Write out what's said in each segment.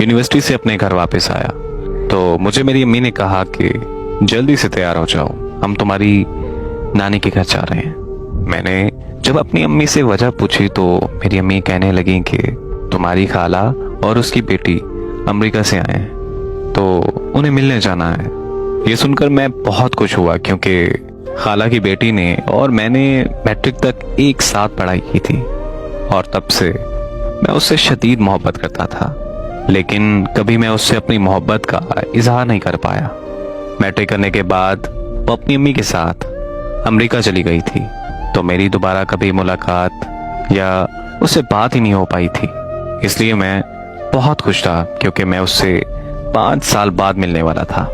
University से अपने घर वापस आया तो मुझे मेरी अम्मी ने कहा कि जल्दी से तैयार हो जाओ, हम तुम्हारी नानी के घर जा रहे हैं। मैंने जब अपनी अम्मी से वजह पूछी तो मेरी अम्मी कहने लगी कि तुम्हारी खाला और उसकी बेटी अमेरिका से आए हैं तो उन्हें मिलने जाना है। ये सुनकर मैं बहुत खुश हुआ क्योंकि खाला की बेटी ने और मैंने मैट्रिक तक एक साथ पढ़ाई की थी और तब से मैं उससे शदीद मोहब्बत करता था, लेकिन कभी मैं उससे अपनी मोहब्बत का इजहार नहीं कर पाया। मैट्रिक करने के बाद वो अपनी अम्मी के साथ अमेरिका चली गई थी तो मेरी दोबारा कभी मुलाकात या उससे बात ही नहीं हो पाई थी। इसलिए मैं बहुत खुश था क्योंकि मैं उससे 5 साल बाद मिलने वाला था।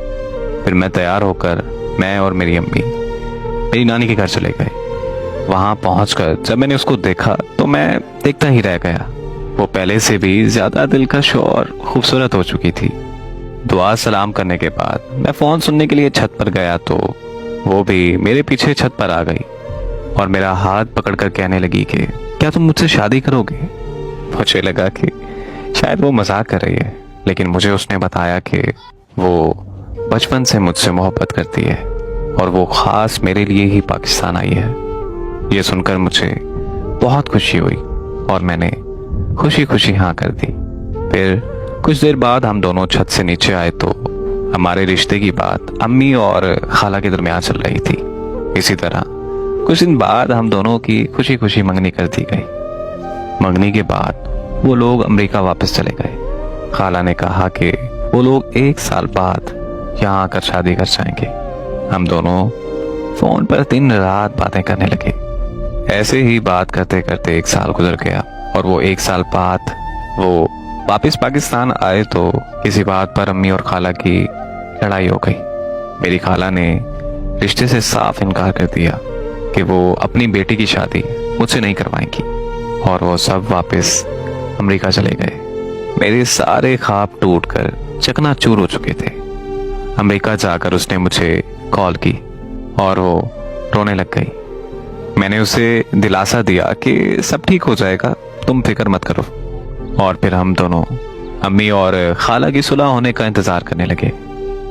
फिर मैं तैयार होकर मैं और मेरी अम्मी मेरी नानी के घर चले गए। वहाँ पहुँचकर जब मैंने उसको देखा तो मैं देखता ही रह गया। वो पहले से भी ज्यादा दिलकश और खूबसूरत हो चुकी थी। दुआ सलाम करने के बाद मैं फोन सुनने के लिए छत पर गया तो वो भी मेरे पीछे छत पर आ गई और मेरा हाथ पकड़कर कहने लगी कि क्या तुम मुझसे शादी करोगे। मुझे लगा कि शायद वो मजाक कर रही है, लेकिन मुझे उसने बताया कि वो बचपन से मुझसे मोहब्बत करती है और वो खास मेरे लिए ही पाकिस्तान आई है। ये सुनकर मुझे बहुत खुशी हुई और मैंने खुशी खुशी हाँ कर दी। फिर कुछ देर बाद हम दोनों छत से नीचे आए तो हमारे रिश्ते की बात अम्मी और खाला के दरमियान चल रही थी। इसी तरह कुछ दिन बाद हम दोनों की खुशी खुशी मंगनी कर दी गई। मंगनी के बाद वो लोग अमेरिका वापस चले गए। खाला ने कहा कि वो लोग 1 साल बाद यहाँ आकर शादी कर जाएंगे। हम दोनों फोन पर दिन रात बातें करने लगे। ऐसे ही बात करते करते 1 साल गुजर गया और वो 1 साल बाद वो वापस पाकिस्तान आए तो किसी बात पर अम्मी और खाला की लड़ाई हो गई। मेरी खाला ने रिश्ते से साफ इनकार कर दिया कि वो अपनी बेटी की शादी मुझसे नहीं करवाएंगी और वो सब वापस अमेरिका चले गए। मेरे सारे ख्वाब टूटकर चकनाचूर हो चुके थे। अमेरिका जाकर उसने मुझे कॉल की और वो रोने लग गई। मैंने उसे दिलासा दिया कि सब ठीक हो जाएगा, तुम फिक्र मत करो। और फिर हम दोनों अम्मी और खाला की सुलह होने का इंतजार करने लगे।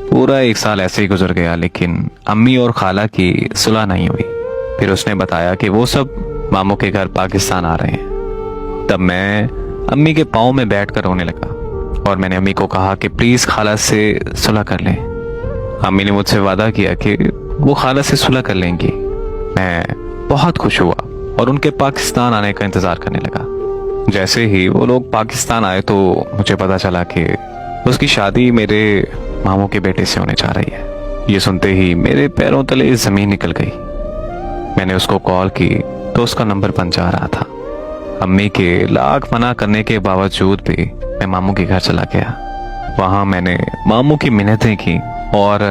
पूरा 1 साल ऐसे ही गुजर गया, लेकिन अम्मी और खाला की सुलह नहीं हुई। फिर उसने बताया कि वो सब मामू के घर पाकिस्तान आ रहे हैं। तब मैं अम्मी के पाँव में बैठकर रोने लगा और मैंने अम्मी को कहा कि प्लीज खाला से सुलह कर लें। अम्मी ने मुझसे वादा किया कि वो खाला से सुलह कर लेंगी। मैं बहुत खुश हुआ और उनके पाकिस्तान आने का इंतजार करने लगा। जैसे ही वो लोग पाकिस्तान आए तो मुझे पता चला कि उसकी शादी मेरे मामू के बेटे से होने जा रही है। ये सुनते ही मेरे पैरों तले जमीन निकल गई। मैंने उसको कॉल की तो उसका नंबर बंद जा रहा था। अम्मी के लाख मना करने के बावजूद भी मैं मामू के घर चला गया। वहां मैंने मामू की मिन्नतें की और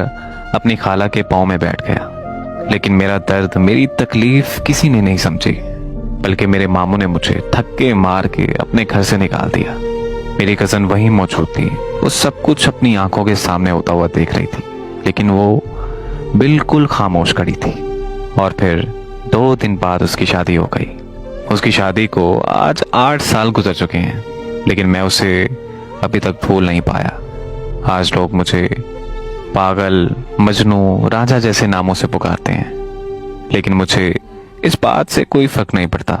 अपनी खाला के पाँव में बैठ गया, लेकिन मेरा दर्द, मेरी तकलीफ किसी ने नहीं समझी, बल्कि मेरे मामू ने मुझे धक्के मार के अपने घर से निकाल दिया। मेरी कजन वहीं मौजूद थी। वो सब कुछ अपनी आंखों के सामने होता हुआ देख रही थी, लेकिन वो बिल्कुल खामोश खड़ी थी। और फिर 2 दिन बाद उसकी शादी हो गई। उसकी शादी को आज 8 साल गुजर चुके हैं, लेकिन मैं उसे अभी तक भूल नहीं पाया। आज लोग मुझे पागल, मजनू, राजा जैसे नामों से पुकारते हैं, लेकिन मुझे इस बात से कोई फर्क नहीं पड़ता,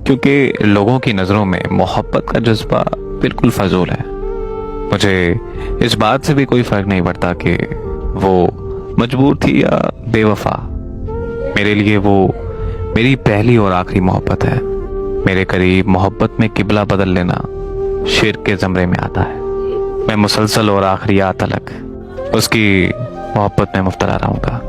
क्योंकि लोगों की नजरों में मोहब्बत का जज्बा बिल्कुल फजूल है। मुझे इस बात से भी कोई फर्क नहीं पड़ता कि वो मजबूर थी या बेवफा। मेरे लिए वो मेरी पहली और आखिरी मोहब्बत है। मेरे करीब मोहब्बत में किबला बदल लेना शिर्क के ज़मरे में आता है। मैं मुसलसल और आखिरी तलक उसकी मोहब्बत में मुब्तला रहूंगा।